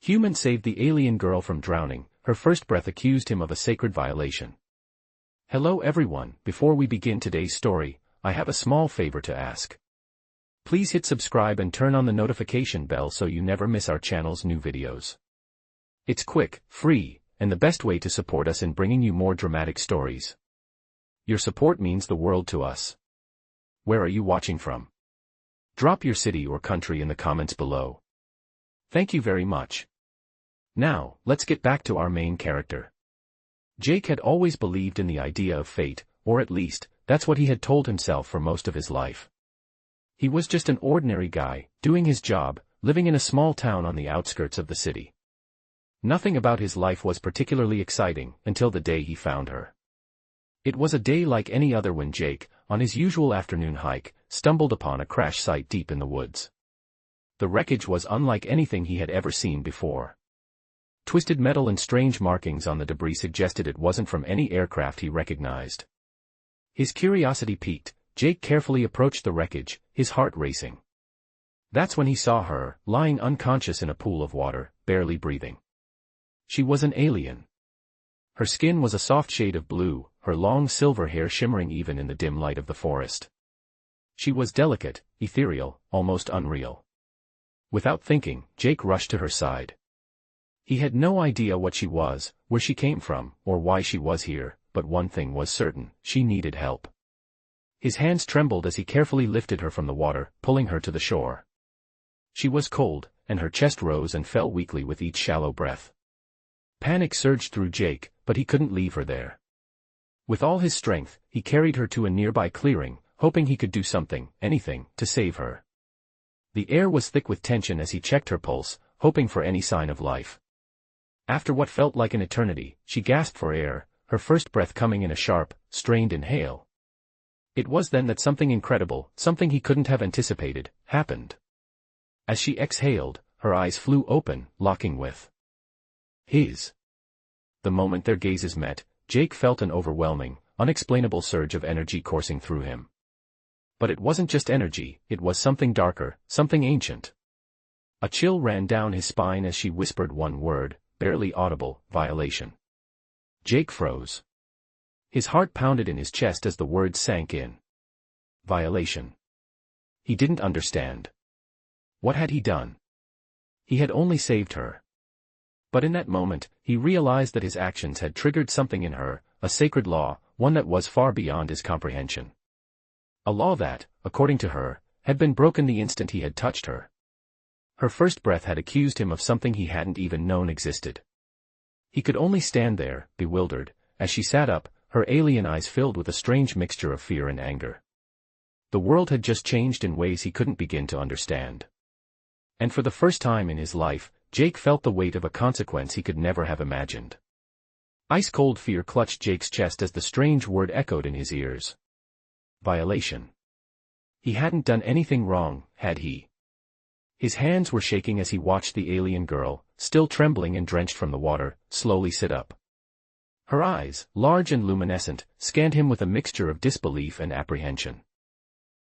Human saved the alien girl from drowning. Her first breath accused him of a sacred violation. Hello everyone, before we begin today's story, I have a small favor to ask. Please hit subscribe and turn on the notification bell so you never miss our channel's new videos. It's quick, free, and the best way to support us in bringing you more dramatic stories. Your support means the world to us. Where are you watching from? Drop your city or country in the comments below. Thank you very much. Now, let's get back to our main character. Jake had always believed in the idea of fate, or at least, that's what he had told himself for most of his life. He was just an ordinary guy, doing his job, living in a small town on the outskirts of the city. Nothing about his life was particularly exciting until the day he found her. It was a day like any other when Jake, on his usual afternoon hike, stumbled upon a crash site deep in the woods. The wreckage was unlike anything he had ever seen before. Twisted metal and strange markings on the debris suggested it wasn't from any aircraft he recognized. His curiosity piqued, Jake carefully approached the wreckage, his heart racing. That's when he saw her, lying unconscious in a pool of water, barely breathing. She was an alien. Her skin was a soft shade of blue, her long silver hair shimmering even in the dim light of the forest. She was delicate, ethereal, almost unreal. Without thinking, Jake rushed to her side. He had no idea what she was, where she came from, or why she was here, but one thing was certain, she needed help. His hands trembled as he carefully lifted her from the water, pulling her to the shore. She was cold, and her chest rose and fell weakly with each shallow breath. Panic surged through Jake, but he couldn't leave her there. With all his strength, he carried her to a nearby clearing, hoping he could do something, anything, to save her. The air was thick with tension as he checked her pulse, hoping for any sign of life. After what felt like an eternity, she gasped for air, her first breath coming in a sharp, strained inhale. It was then that something incredible, something he couldn't have anticipated, happened. As she exhaled, her eyes flew open, locking with his. The moment their gazes met, Jake felt an overwhelming, unexplainable surge of energy coursing through him. But it wasn't just energy, it was something darker, something ancient. A chill ran down his spine as she whispered one word, barely audible, violation. Jake froze. His heart pounded in his chest as the words sank in. Violation. He didn't understand. What had he done? He had only saved her. But in that moment, he realized that his actions had triggered something in her, a sacred law, one that was far beyond his comprehension. A law that, according to her, had been broken the instant he had touched her. Her first breath had accused him of something he hadn't even known existed. He could only stand there, bewildered, as she sat up, her alien eyes filled with a strange mixture of fear and anger. The world had just changed in ways he couldn't begin to understand. And for the first time in his life, Jake felt the weight of a consequence he could never have imagined. Ice-cold fear clutched Jake's chest as the strange word echoed in his ears. Violation. He hadn't done anything wrong, had he? His hands were shaking as he watched the alien girl, still trembling and drenched from the water, slowly sit up. Her eyes, large and luminescent, scanned him with a mixture of disbelief and apprehension.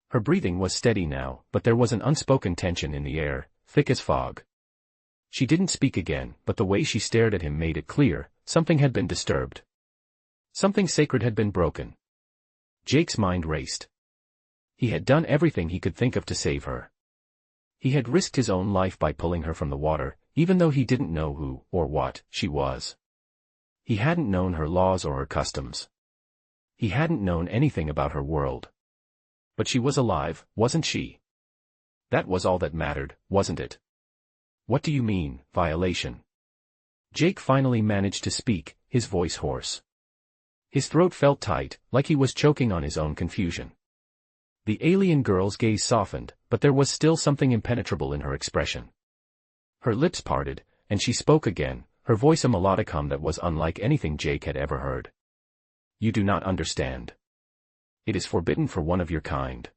Her breathing was steady now, but there was an unspoken tension in the air, thick as fog. She didn't speak again, but the way she stared at him made it clear, something had been disturbed. Something sacred had been broken. Jake's mind raced. He had done everything he could think of to save her. He had risked his own life by pulling her from the water, even though he didn't know who, or what, she was. He hadn't known her laws or her customs. He hadn't known anything about her world. But she was alive, wasn't she? That was all that mattered, wasn't it? What do you mean, violation? Jake finally managed to speak, his voice hoarse. His throat felt tight, like he was choking on his own confusion. The alien girl's gaze softened, but there was still something impenetrable in her expression. Her lips parted, and she spoke again, her voice a melodic hum that was unlike anything Jake had ever heard. You do not understand. It is forbidden for one of your kind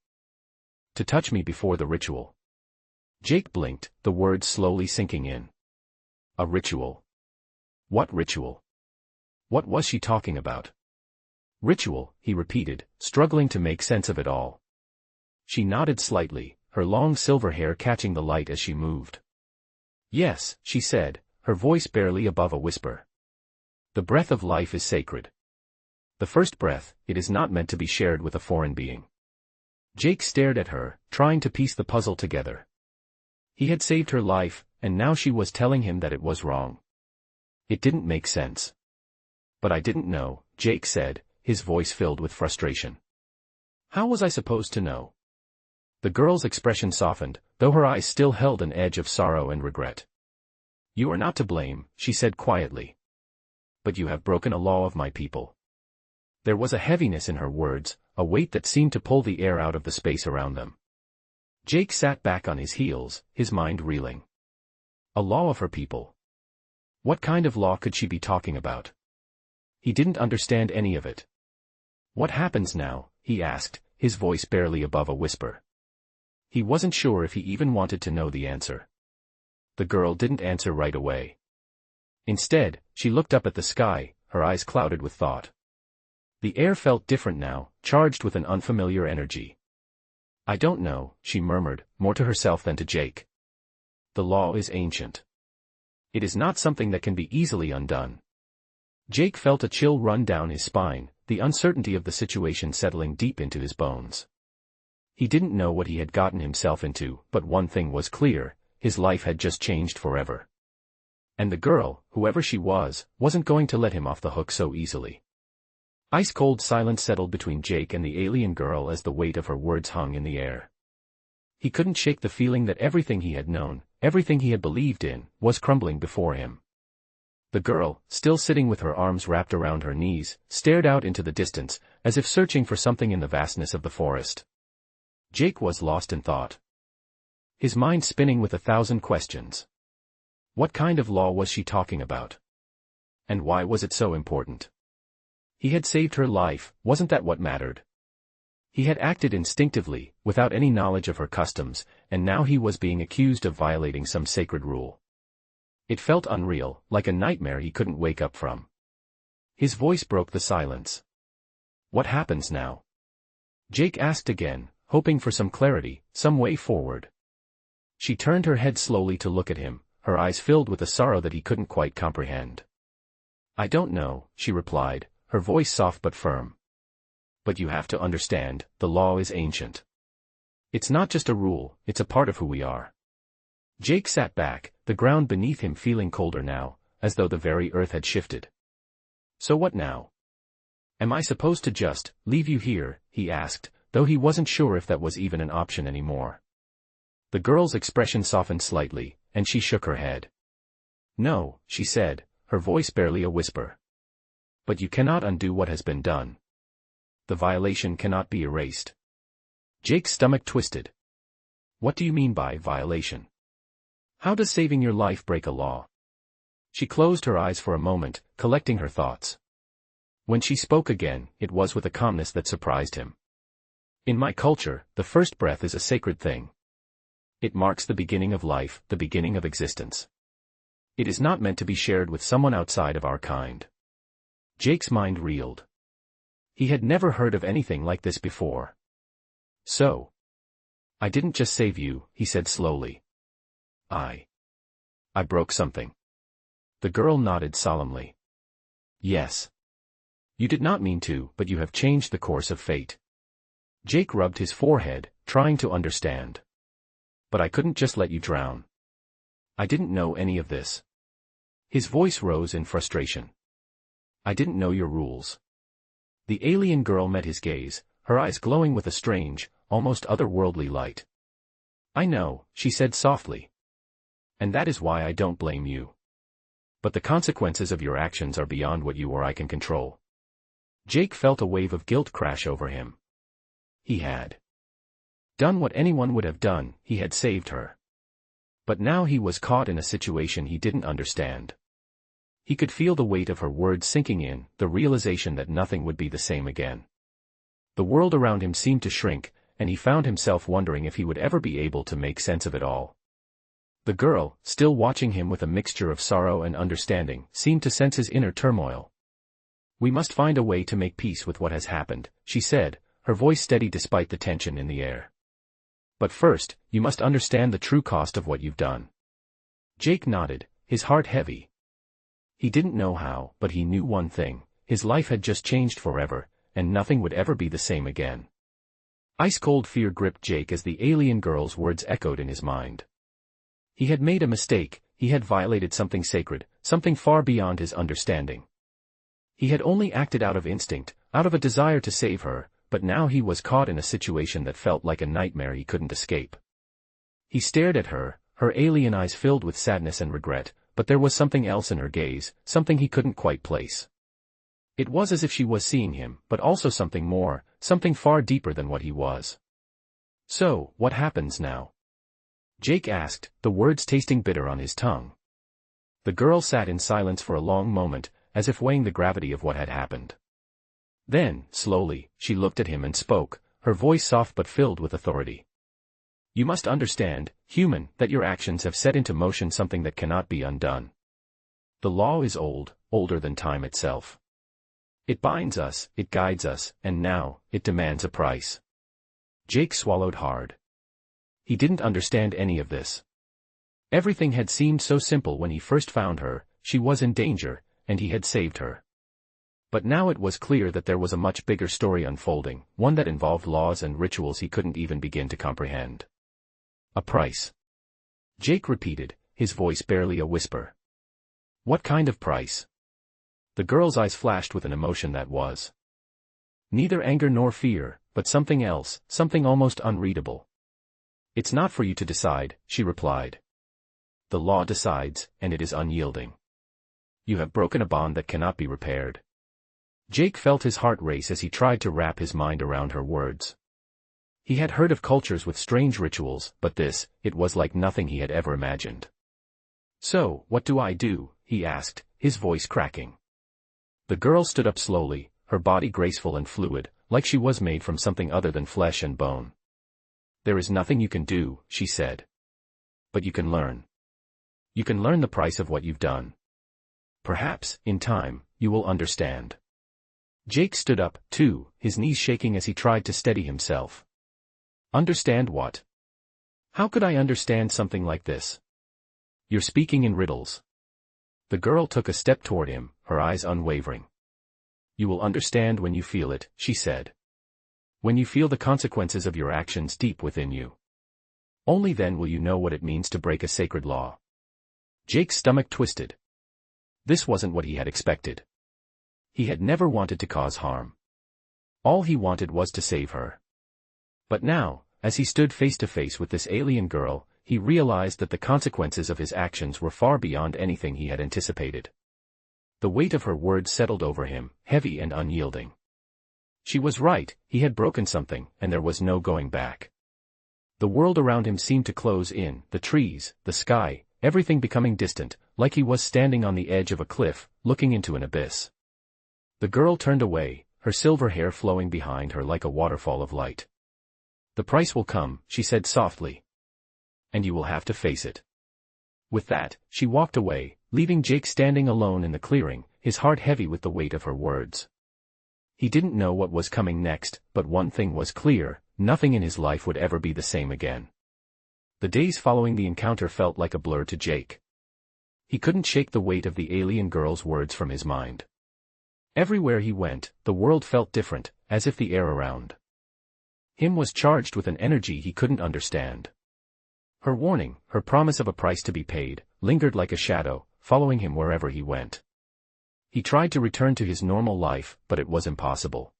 to touch me before the ritual. Jake blinked, the words slowly sinking in. A ritual? What ritual? What was she talking about? Ritual, he repeated, struggling to make sense of it all. She nodded slightly, her long silver hair catching the light as she moved. Yes, she said, her voice barely above a whisper. The breath of life is sacred. The first breath, it is not meant to be shared with a foreign being. Jake stared at her, trying to piece the puzzle together. He had saved her life, and now she was telling him that it was wrong. It didn't make sense. But I didn't know, Jake said, his voice filled with frustration. How was I supposed to know? The girl's expression softened, though her eyes still held an edge of sorrow and regret. You are not to blame, she said quietly. But you have broken a law of my people. There was a heaviness in her words, a weight that seemed to pull the air out of the space around them. Jake sat back on his heels, his mind reeling. A law of her people. What kind of law could she be talking about? He didn't understand any of it. What happens now? He asked, his voice barely above a whisper. He wasn't sure if he even wanted to know the answer. The girl didn't answer right away. Instead, she looked up at the sky, her eyes clouded with thought. The air felt different now, charged with an unfamiliar energy. I don't know, she murmured, more to herself than to Jake. The law is ancient. It is not something that can be easily undone. Jake felt a chill run down his spine, the uncertainty of the situation settling deep into his bones. He didn't know what he had gotten himself into, but one thing was clear, his life had just changed forever. And the girl, whoever she was, wasn't going to let him off the hook so easily. Ice-cold silence settled between Jake and the alien girl as the weight of her words hung in the air. He couldn't shake the feeling that everything he had known, everything he had believed in, was crumbling before him. The girl, still sitting with her arms wrapped around her knees, stared out into the distance, as if searching for something in the vastness of the forest. Jake was lost in thought. His mind spinning with 1,000 questions. What kind of law was she talking about? And why was it so important? He had saved her life, wasn't that what mattered? He had acted instinctively, without any knowledge of her customs, and now he was being accused of violating some sacred rule. It felt unreal, like a nightmare he couldn't wake up from. His voice broke the silence. What happens now? Jake asked again, hoping for some clarity, some way forward. She turned her head slowly to look at him, her eyes filled with a sorrow that he couldn't quite comprehend. I don't know, she replied, her voice soft but firm. But you have to understand, the law is ancient. It's not just a rule, it's a part of who we are. Jake sat back, the ground beneath him feeling colder now, as though the very earth had shifted. So what now? Am I supposed to just leave you here, he asked, though he wasn't sure if that was even an option anymore. The girl's expression softened slightly, and she shook her head. No, she said, her voice barely a whisper. But you cannot undo what has been done. The violation cannot be erased. Jake's stomach twisted. What do you mean by violation? How does saving your life break a law? She closed her eyes for a moment, collecting her thoughts. When she spoke again, it was with a calmness that surprised him. In my culture, the first breath is a sacred thing. It marks the beginning of life, the beginning of existence. It is not meant to be shared with someone outside of our kind. Jake's mind reeled. He had never heard of anything like this before. So. I didn't just save you, he said slowly. I broke something. The girl nodded solemnly. Yes. You did not mean to, but you have changed the course of fate. Jake rubbed his forehead, trying to understand. But I couldn't just let you drown. I didn't know any of this. His voice rose in frustration. I didn't know your rules. The alien girl met his gaze, her eyes glowing with a strange, almost otherworldly light. I know, she said softly. And that is why I don't blame you. But the consequences of your actions are beyond what you or I can control. Jake felt a wave of guilt crash over him. He had done what anyone would have done, he had saved her. But now he was caught in a situation he didn't understand. He could feel the weight of her words sinking in, the realization that nothing would be the same again. The world around him seemed to shrink, and he found himself wondering if he would ever be able to make sense of it all. The girl, still watching him with a mixture of sorrow and understanding, seemed to sense his inner turmoil. We must find a way to make peace with what has happened, she said, her voice steady despite the tension in the air. But first, you must understand the true cost of what you've done. Jake nodded, his heart heavy. He didn't know how, but he knew one thing: his life had just changed forever, and nothing would ever be the same again. Ice-cold fear gripped Jake as the alien girl's words echoed in his mind. He had made a mistake, he had violated something sacred, something far beyond his understanding. He had only acted out of instinct, out of a desire to save her, but now he was caught in a situation that felt like a nightmare he couldn't escape. He stared at her, her alien eyes filled with sadness and regret, but there was something else in her gaze, something he couldn't quite place. It was as if she was seeing him, but also something more, something far deeper than what he was. "So, what happens now?" Jake asked, the words tasting bitter on his tongue. The girl sat in silence for a long moment, as if weighing the gravity of what had happened. Then, slowly, she looked at him and spoke, her voice soft but filled with authority. "You must understand, human, that your actions have set into motion something that cannot be undone. The law is old, older than time itself. It binds us, it guides us, and now, it demands a price." Jake swallowed hard. He didn't understand any of this. Everything had seemed so simple when he first found her: she was in danger, and he had saved her. But now it was clear that there was a much bigger story unfolding, one that involved laws and rituals he couldn't even begin to comprehend. "A price?" Jake repeated, his voice barely a whisper. "What kind of price?" The girl's eyes flashed with an emotion that was neither anger nor fear, but something else, something almost unreadable. "It's not for you to decide," she replied. "The law decides, and it is unyielding. You have broken a bond that cannot be repaired." Jake felt his heart race as he tried to wrap his mind around her words. He had heard of cultures with strange rituals, but this, it was like nothing he had ever imagined. "So, what do I do?" he asked, his voice cracking. The girl stood up slowly, her body graceful and fluid, like she was made from something other than flesh and bone. "There is nothing you can do," she said. "But you can learn. You can learn the price of what you've done. Perhaps, in time, you will understand." Jake stood up, too, his knees shaking as he tried to steady himself. "Understand what? How could I understand something like this? You're speaking in riddles." The girl took a step toward him, her eyes unwavering. "You will understand when you feel it," she said. "When you feel the consequences of your actions deep within you. Only then will you know what it means to break a sacred law." Jake's stomach twisted. This wasn't what he had expected. He had never wanted to cause harm. All he wanted was to save her. But now, as he stood face to face with this alien girl, he realized that the consequences of his actions were far beyond anything he had anticipated. The weight of her words settled over him, heavy and unyielding. She was right, he had broken something, and there was no going back. The world around him seemed to close in, the trees, the sky, everything becoming distant, like he was standing on the edge of a cliff, looking into an abyss. The girl turned away, her silver hair flowing behind her like a waterfall of light. "The price will come," she said softly. "And you will have to face it." With that, she walked away, leaving Jake standing alone in the clearing, his heart heavy with the weight of her words. He didn't know what was coming next, but one thing was clear: nothing in his life would ever be the same again. The days following the encounter felt like a blur to Jake. He couldn't shake the weight of the alien girl's words from his mind. Everywhere he went, the world felt different, as if the air around him was charged with an energy he couldn't understand. Her warning, her promise of a price to be paid, lingered like a shadow, following him wherever he went. He tried to return to his normal life, but it was impossible.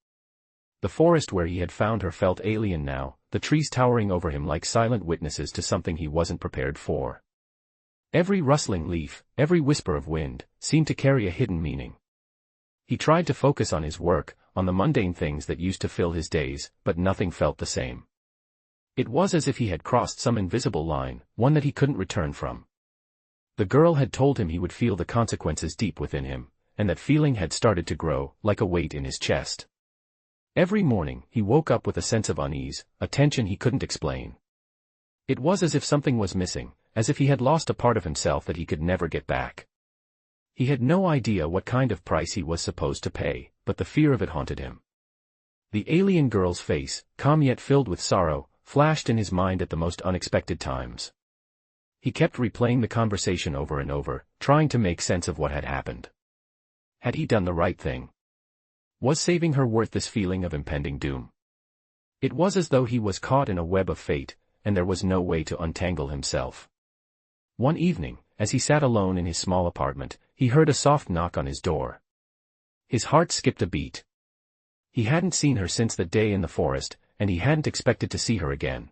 The forest where he had found her felt alien now, the trees towering over him like silent witnesses to something he wasn't prepared for. Every rustling leaf, every whisper of wind, seemed to carry a hidden meaning. He tried to focus on his work, on the mundane things that used to fill his days, but nothing felt the same. It was as if he had crossed some invisible line, one that he couldn't return from. The girl had told him he would feel the consequences deep within him, and that feeling had started to grow, like a weight in his chest. Every morning, he woke up with a sense of unease, a tension he couldn't explain. It was as if something was missing, as if he had lost a part of himself that he could never get back. He had no idea what kind of price he was supposed to pay, but the fear of it haunted him. The alien girl's face, calm yet filled with sorrow, flashed in his mind at the most unexpected times. He kept replaying the conversation over and over, trying to make sense of what had happened. Had he done the right thing? Was saving her worth this feeling of impending doom? It was as though he was caught in a web of fate, and there was no way to untangle himself. One evening, as he sat alone in his small apartment, he heard a soft knock on his door. His heart skipped a beat. He hadn't seen her since that day in the forest, and he hadn't expected to see her again.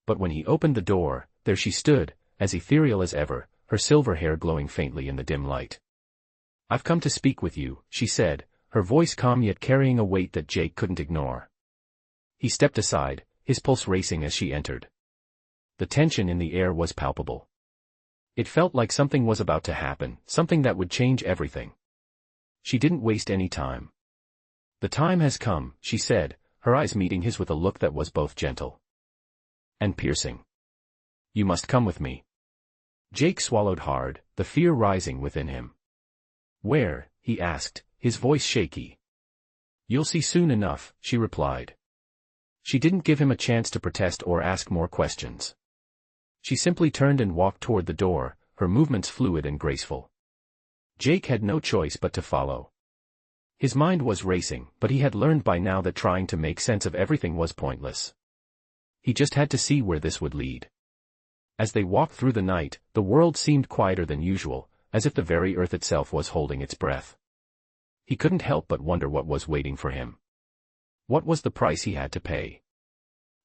But when he opened the door, there she stood, as ethereal as ever, her silver hair glowing faintly in the dim light. "I've come to speak with you," she said, her voice calm yet carrying a weight that Jake couldn't ignore. He stepped aside, his pulse racing as she entered. The tension in the air was palpable. It felt like something was about to happen, something that would change everything. She didn't waste any time. "The time has come," she said, her eyes meeting his with a look that was both gentle and piercing. "You must come with me." Jake swallowed hard, the fear rising within him. "Where?" he asked, his voice shaky. "You'll see soon enough," she replied. She didn't give him a chance to protest or ask more questions. She simply turned and walked toward the door, her movements fluid and graceful. Jake had no choice but to follow. His mind was racing, but he had learned by now that trying to make sense of everything was pointless. He just had to see where this would lead. As they walked through the night, the world seemed quieter than usual, as if the very earth itself was holding its breath. He couldn't help but wonder what was waiting for him. What was the price he had to pay?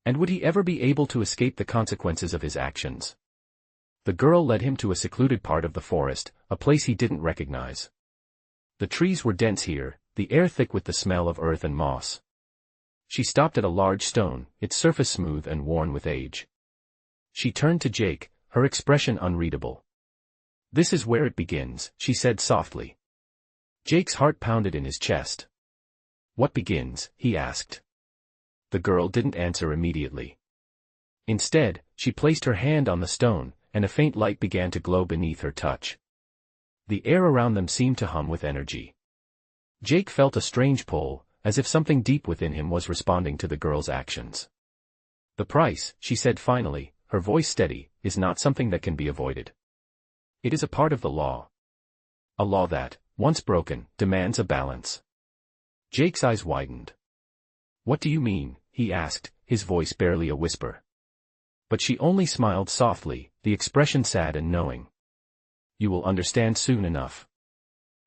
And would he ever be able to escape the consequences of his actions? The girl led him to a secluded part of the forest, a place he didn't recognize. The trees were dense here, the air thick with the smell of earth and moss. She stopped at a large stone, its surface smooth and worn with age. She turned to Jake, her expression unreadable. "This is where it begins," she said softly. Jake's heart pounded in his chest. "What begins?" he asked. The girl didn't answer immediately. Instead, she placed her hand on the stone, and a faint light began to glow beneath her touch. The air around them seemed to hum with energy. Jake felt a strange pull, as if something deep within him was responding to the girl's actions. "The price," she said finally, her voice steady, "is not something that can be avoided. It is a part of the law. A law that, once broken, demands a balance." Jake's eyes widened. "What do you mean?" he asked, his voice barely a whisper. But she only smiled softly, the expression sad and knowing. "You will understand soon enough."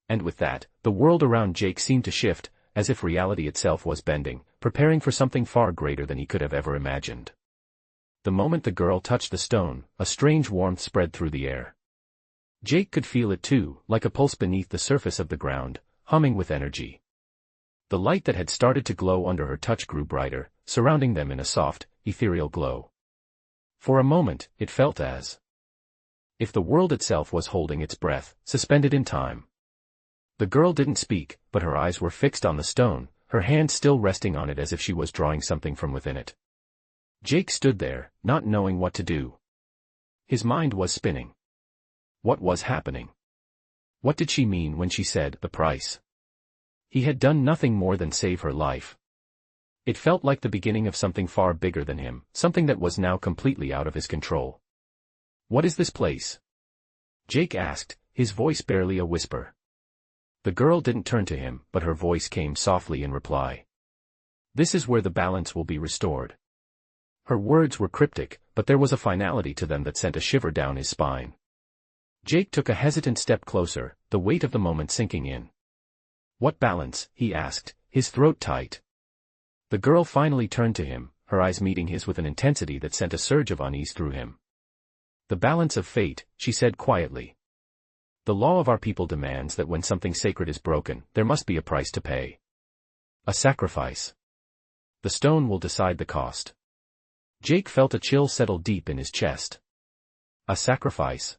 And with that, the world around Jake seemed to shift, as if reality itself was bending, preparing for something far greater than he could have ever imagined. The moment the girl touched the stone, a strange warmth spread through the air. Jake could feel it too, like a pulse beneath the surface of the ground, humming with energy. The light that had started to glow under her touch grew brighter, surrounding them in a soft, ethereal glow. For a moment, it felt as if the world itself was holding its breath, suspended in time. The girl didn't speak, but her eyes were fixed on the stone, her hand still resting on it as if she was drawing something from within it. Jake stood there, not knowing what to do. His mind was spinning. What was happening? What did she mean when she said, "the price"? He had done nothing more than save her life. It felt like the beginning of something far bigger than him, something that was now completely out of his control. "What is this place?" Jake asked, his voice barely a whisper. The girl didn't turn to him, but her voice came softly in reply. "This is where the balance will be restored." Her words were cryptic, but there was a finality to them that sent a shiver down his spine. Jake took a hesitant step closer, the weight of the moment sinking in. "What balance?" he asked, his throat tight. The girl finally turned to him, her eyes meeting his with an intensity that sent a surge of unease through him. "The balance of fate," she said quietly. "The law of our people demands that when something sacred is broken, there must be a price to pay. A sacrifice. The stone will decide the cost." Jake felt a chill settle deep in his chest. A sacrifice.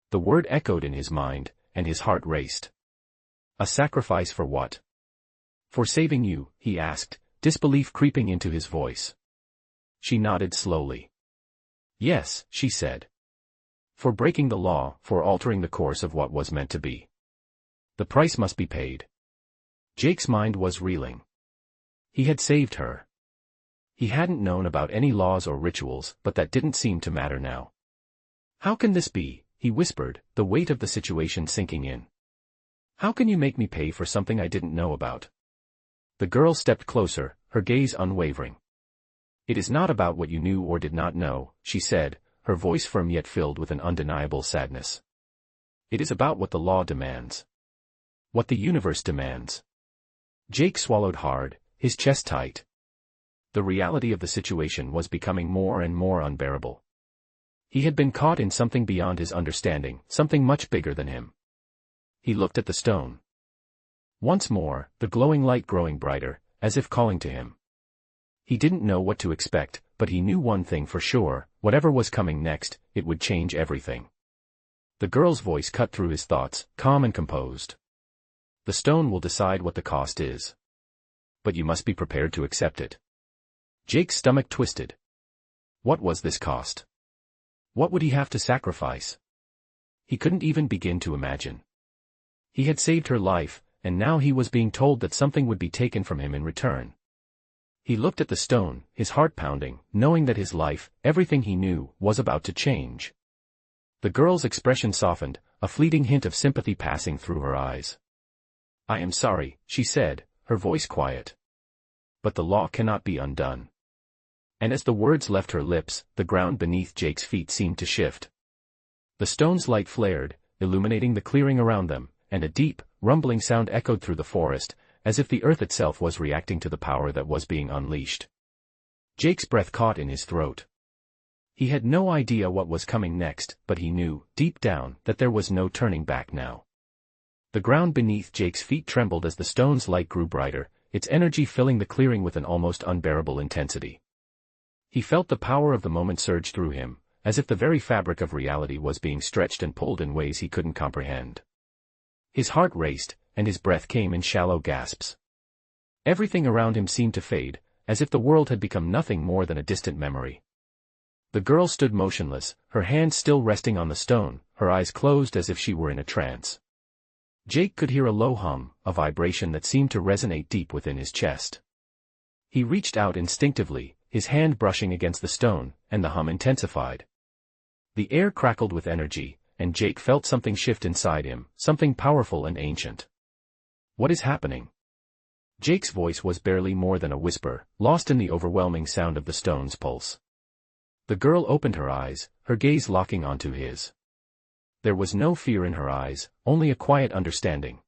The word echoed in his mind, and his heart raced. A sacrifice for what? "For saving you," he asked, disbelief creeping into his voice. She nodded slowly. "Yes," she said. "For breaking the law, for altering the course of what was meant to be. The price must be paid." Jake's mind was reeling. He had saved her. He hadn't known about any laws or rituals, but that didn't seem to matter now. How can this be? He whispered, the weight of the situation sinking in. How can you make me pay for something I didn't know about? The girl stepped closer, her gaze unwavering. It is not about what you knew or did not know, she said, her voice firm yet filled with an undeniable sadness. It is about what the law demands. What the universe demands. Jake swallowed hard, his chest tight. The reality of the situation was becoming more and more unbearable. He had been caught in something beyond his understanding, something much bigger than him. He looked at the stone. Once more, the glowing light growing brighter, as if calling to him. He didn't know what to expect, but he knew one thing for sure, whatever was coming next, it would change everything. The girl's voice cut through his thoughts, calm and composed. The stone will decide what the cost is. But you must be prepared to accept it. Jake's stomach twisted. What was this cost? What would he have to sacrifice? He couldn't even begin to imagine. He had saved her life, and now he was being told that something would be taken from him in return. He looked at the stone, his heart pounding, knowing that his life, everything he knew, was about to change. The girl's expression softened, a fleeting hint of sympathy passing through her eyes. I am sorry, she said, her voice quiet. But the law cannot be undone. And as the words left her lips, the ground beneath Jake's feet seemed to shift. The stone's light flared, illuminating the clearing around them, and a deep, rumbling sound echoed through the forest, as if the earth itself was reacting to the power that was being unleashed. Jake's breath caught in his throat. He had no idea what was coming next, but he knew, deep down, that there was no turning back now. The ground beneath Jake's feet trembled as the stone's light grew brighter, its energy filling the clearing with an almost unbearable intensity. He felt the power of the moment surge through him, as if the very fabric of reality was being stretched and pulled in ways he couldn't comprehend. His heart raced, and his breath came in shallow gasps. Everything around him seemed to fade, as if the world had become nothing more than a distant memory. The girl stood motionless, her hands still resting on the stone, her eyes closed as if she were in a trance. Jake could hear a low hum, a vibration that seemed to resonate deep within his chest. He reached out instinctively, his hand brushing against the stone, and the hum intensified. The air crackled with energy, and Jake felt something shift inside him, something powerful and ancient. What is happening? Jake's voice was barely more than a whisper, lost in the overwhelming sound of the stone's pulse. The girl opened her eyes, her gaze locking onto his. There was no fear in her eyes, only a quiet understanding.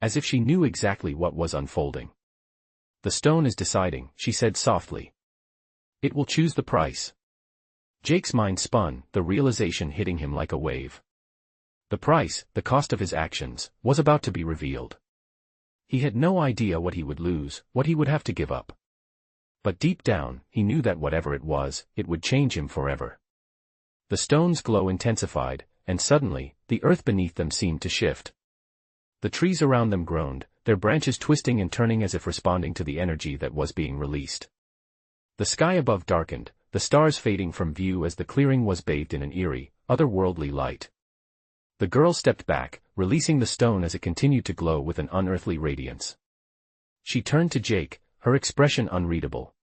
As if she knew exactly what was unfolding. The stone is deciding, she said softly. It will choose the price. Jake's mind spun, the realization hitting him like a wave. The price, the cost of his actions, was about to be revealed. He had no idea what he would lose, what he would have to give up. But deep down, he knew that whatever it was, it would change him forever. The stone's glow intensified, and suddenly, the earth beneath them seemed to shift. The trees around them groaned, their branches twisting and turning as if responding to the energy that was being released. The sky above darkened, the stars fading from view as the clearing was bathed in an eerie, otherworldly light. The girl stepped back, releasing the stone as it continued to glow with an unearthly radiance. She turned to Jake, her expression unreadable.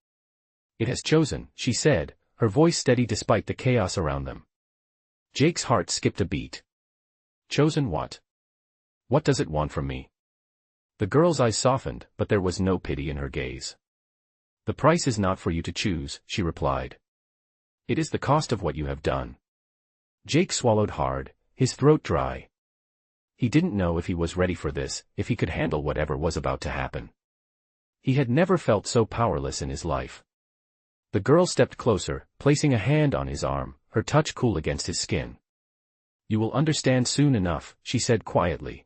It has chosen, she said, her voice steady despite the chaos around them. Jake's heart skipped a beat. Chosen what? What does it want from me? The girl's eyes softened, but there was no pity in her gaze. The price is not for you to choose, she replied. It is the cost of what you have done. Jake swallowed hard, his throat dry. He didn't know if he was ready for this, if he could handle whatever was about to happen. He had never felt so powerless in his life. The girl stepped closer, placing a hand on his arm, her touch cool against his skin. You will understand soon enough, she said quietly.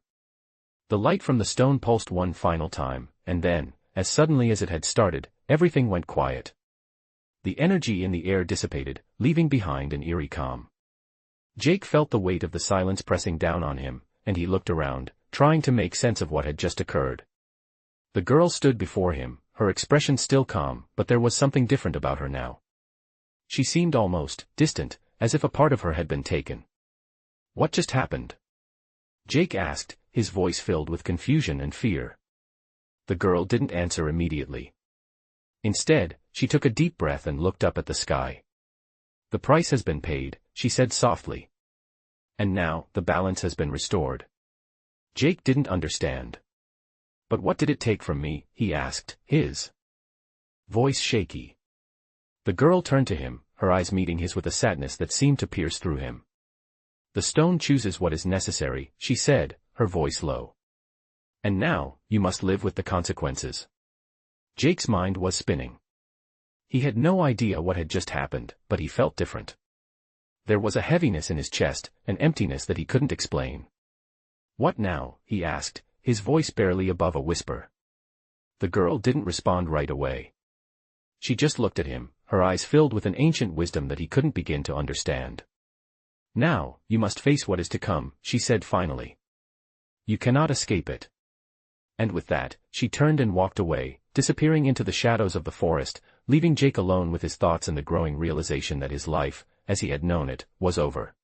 The light from the stone pulsed one final time, and then, as suddenly as it had started, everything went quiet. The energy in the air dissipated, leaving behind an eerie calm. Jake felt the weight of the silence pressing down on him, and he looked around, trying to make sense of what had just occurred. The girl stood before him, her expression still calm, but there was something different about her now. She seemed almost distant, as if a part of her had been taken. What just happened? Jake asked, his voice filled with confusion and fear. The girl didn't answer immediately. Instead, she took a deep breath and looked up at the sky. The price has been paid, she said softly. And now, the balance has been restored. Jake didn't understand. But what did it take from me, he asked, his voice shaky. The girl turned to him, her eyes meeting his with a sadness that seemed to pierce through him. The stone chooses what is necessary, she said, her voice low. And now, you must live with the consequences. Jake's mind was spinning. He had no idea what had just happened, but he felt different. There was a heaviness in his chest, an emptiness that he couldn't explain. What now, he asked, his voice barely above a whisper. The girl didn't respond right away. She just looked at him, her eyes filled with an ancient wisdom that he couldn't begin to understand. Now, you must face what is to come, she said finally. You cannot escape it. And with that, she turned and walked away, disappearing into the shadows of the forest, leaving Jake alone with his thoughts and the growing realization that his life, as he had known it, was over.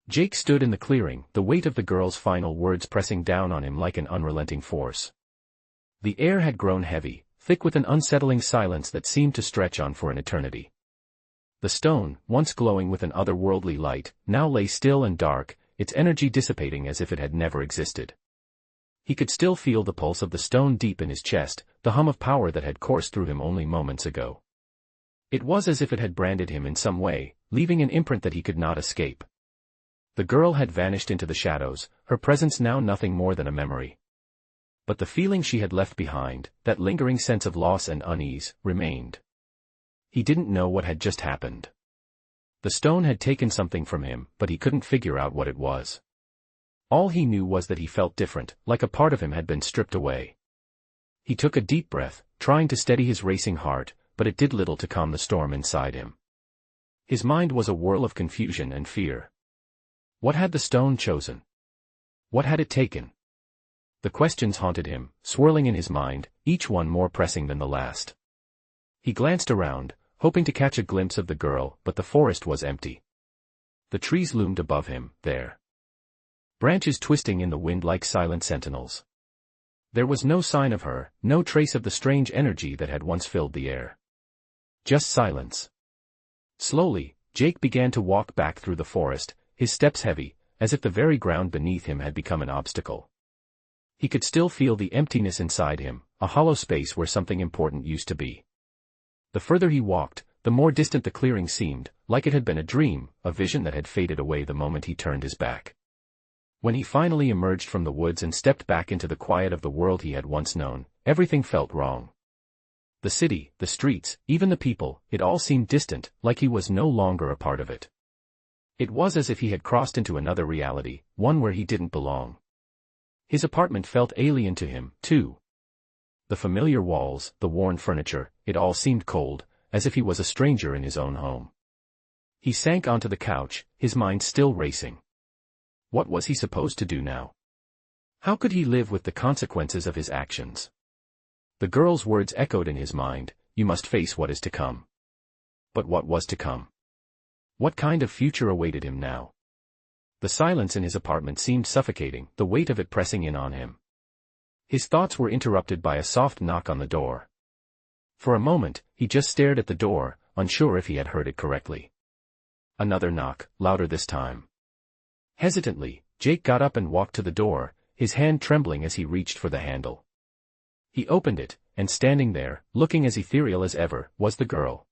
Jake stood in the clearing, the weight of the girl's final words pressing down on him like an unrelenting force. The air had grown heavy, thick with an unsettling silence that seemed to stretch on for an eternity. The stone, once glowing with an otherworldly light, now lay still and dark, its energy dissipating as if it had never existed. He could still feel the pulse of the stone deep in his chest, the hum of power that had coursed through him only moments ago. It was as if it had branded him in some way, leaving an imprint that he could not escape. The girl had vanished into the shadows, her presence now nothing more than a memory. But the feeling she had left behind, that lingering sense of loss and unease, remained. He didn't know what had just happened. The stone had taken something from him, but he couldn't figure out what it was. All he knew was that he felt different, like a part of him had been stripped away. He took a deep breath, trying to steady his racing heart, but it did little to calm the storm inside him. His mind was a whirl of confusion and fear. What had the stone chosen? What had it taken? The questions haunted him, swirling in his mind, each one more pressing than the last. He glanced around, hoping to catch a glimpse of the girl, but the forest was empty. The trees loomed above him, their branches twisting in the wind like silent sentinels. There was no sign of her, no trace of the strange energy that had once filled the air. Just silence. Slowly, Jake began to walk back through the forest, his steps heavy, as if the very ground beneath him had become an obstacle. He could still feel the emptiness inside him, a hollow space where something important used to be. The further he walked, the more distant the clearing seemed, like it had been a dream, a vision that had faded away the moment he turned his back. When he finally emerged from the woods and stepped back into the quiet of the world he had once known, everything felt wrong. The city, the streets, even the people, it all seemed distant, like he was no longer a part of it. It was as if he had crossed into another reality, one where he didn't belong. His apartment felt alien to him, too. The familiar walls, the worn furniture, it all seemed cold, as if he was a stranger in his own home. He sank onto the couch, his mind still racing. What was he supposed to do now? How could he live with the consequences of his actions? The girl's words echoed in his mind, you must face what is to come. But what was to come? What kind of future awaited him now? The silence in his apartment seemed suffocating, the weight of it pressing in on him. His thoughts were interrupted by a soft knock on the door. For a moment, he just stared at the door, unsure if he had heard it correctly. Another knock, louder this time. Hesitantly, Jake got up and walked to the door, his hand trembling as he reached for the handle. He opened it, and standing there, looking as ethereal as ever, was the girl.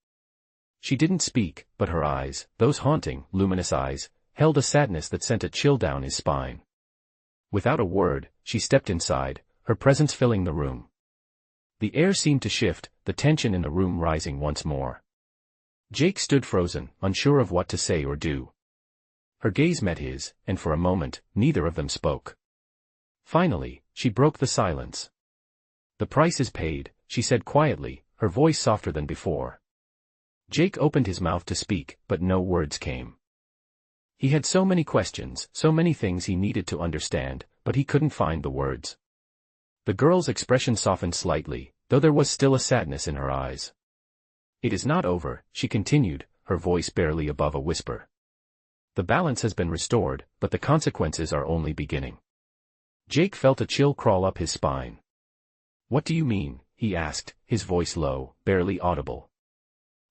She didn't speak, but her eyes, those haunting, luminous eyes, held a sadness that sent a chill down his spine. Without a word, she stepped inside, her presence filling the room. The air seemed to shift, the tension in the room rising once more. Jake stood frozen, unsure of what to say or do. Her gaze met his, and for a moment, neither of them spoke. Finally, she broke the silence. The price is paid, she said quietly, her voice softer than before. Jake opened his mouth to speak, but no words came. He had so many questions, so many things he needed to understand, but he couldn't find the words. The girl's expression softened slightly, though there was still a sadness in her eyes. It is not over, she continued, her voice barely above a whisper. The balance has been restored, but the consequences are only beginning. Jake felt a chill crawl up his spine. What do you mean? He asked, his voice low, barely audible.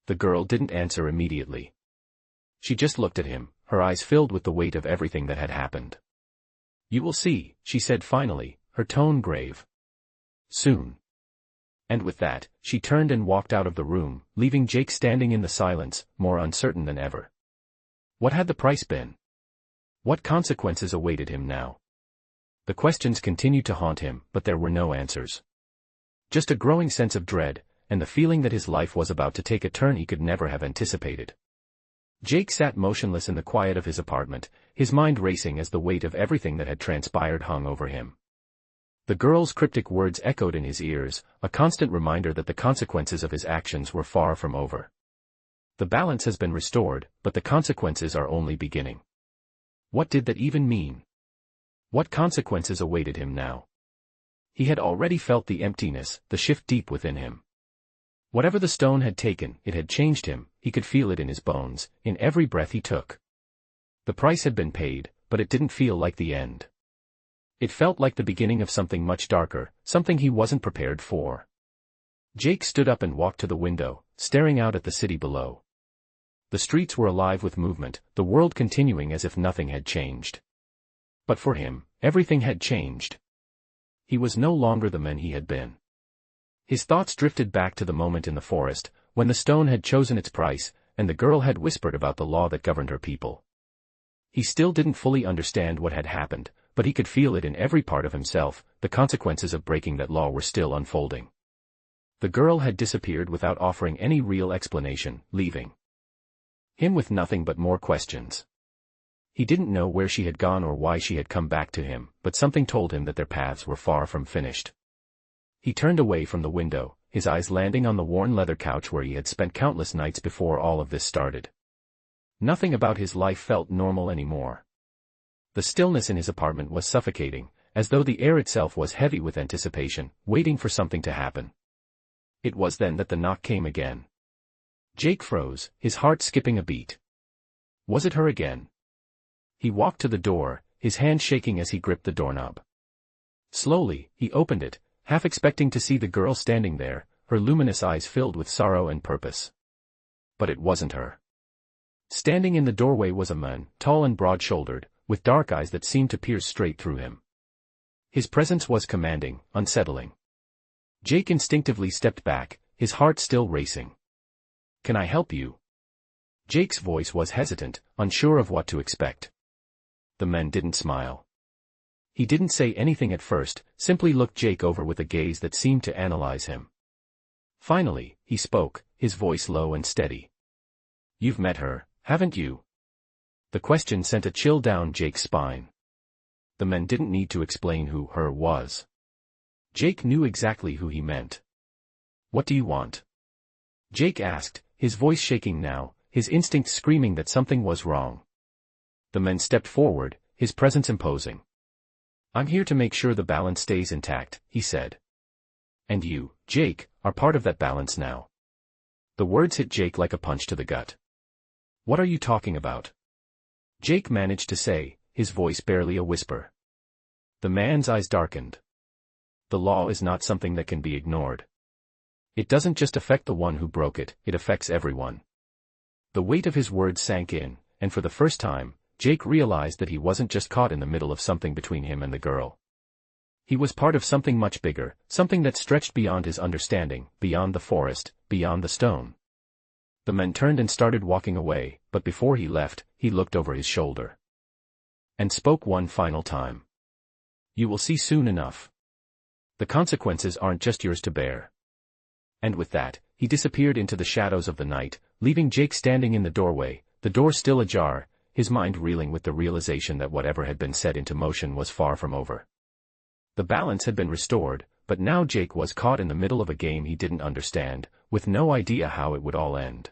The girl didn't answer immediately. She just looked at him, her eyes filled with the weight of everything that had happened. "You will see," she said finally, her tone grave. "Soon." And with that, she turned and walked out of the room, leaving Jake standing in the silence, more uncertain than ever. What had the price been? What consequences awaited him now? The questions continued to haunt him, but there were no answers. Just a growing sense of dread, and the feeling that his life was about to take a turn he could never have anticipated. Jake sat motionless in the quiet of his apartment, his mind racing as the weight of everything that had transpired hung over him. The girl's cryptic words echoed in his ears, a constant reminder that the consequences of his actions were far from over. The balance has been restored, but the consequences are only beginning. What did that even mean? What consequences awaited him now? He had already felt the emptiness, the shift deep within him. Whatever the stone had taken, it had changed him, he could feel it in his bones, in every breath he took. The price had been paid, but it didn't feel like the end. It felt like the beginning of something much darker, something he wasn't prepared for. Jake stood up and walked to the window, staring out at the city below. The streets were alive with movement, the world continuing as if nothing had changed. But for him, everything had changed. He was no longer the man he had been. His thoughts drifted back to the moment in the forest, when the stone had chosen its price, and the girl had whispered about the law that governed her people. He still didn't fully understand what had happened, but he could feel it in every part of himself, the consequences of breaking that law were still unfolding. The girl had disappeared without offering any real explanation, leaving him with nothing but more questions. He didn't know where she had gone or why she had come back to him, but something told him that their paths were far from finished. He turned away from the window, his eyes landing on the worn leather couch where he had spent countless nights before all of this started. Nothing about his life felt normal anymore. The stillness in his apartment was suffocating, as though the air itself was heavy with anticipation, waiting for something to happen. It was then that the knock came again. Jake froze, his heart skipping a beat. Was it her again? He walked to the door, his hand shaking as he gripped the doorknob. Slowly, he opened it, half expecting to see the girl standing there, her luminous eyes filled with sorrow and purpose. But it wasn't her. Standing in the doorway was a man, tall and broad-shouldered, with dark eyes that seemed to pierce straight through him. His presence was commanding, unsettling. Jake instinctively stepped back, his heart still racing. "Can I help you?" Jake's voice was hesitant, unsure of what to expect. The man didn't smile. He didn't say anything at first, simply looked Jake over with a gaze that seemed to analyze him. Finally, he spoke, his voice low and steady. "You've met her, haven't you?" The question sent a chill down Jake's spine. The man didn't need to explain who her was. Jake knew exactly who he meant. "What do you want?" Jake asked, his voice shaking now, his instincts screaming that something was wrong. The man stepped forward, his presence imposing. "I'm here to make sure the balance stays intact," he said. "And you, Jake, are part of that balance now." The words hit Jake like a punch to the gut. "What are you talking about?" Jake managed to say, his voice barely a whisper. The man's eyes darkened. "The law is not something that can be ignored. It doesn't just affect the one who broke it, it affects everyone." The weight of his words sank in, and for the first time, Jake realized that he wasn't just caught in the middle of something between him and the girl. He was part of something much bigger, something that stretched beyond his understanding, beyond the forest, beyond the stone. The man turned and started walking away, but before he left, he looked over his shoulder. And spoke one final time. "You will see soon enough. The consequences aren't just yours to bear." And with that, he disappeared into the shadows of the night, leaving Jake standing in the doorway, the door still ajar, his mind reeling with the realization that whatever had been set into motion was far from over. The balance had been restored, but now Jake was caught in the middle of a game he didn't understand, with no idea how it would all end.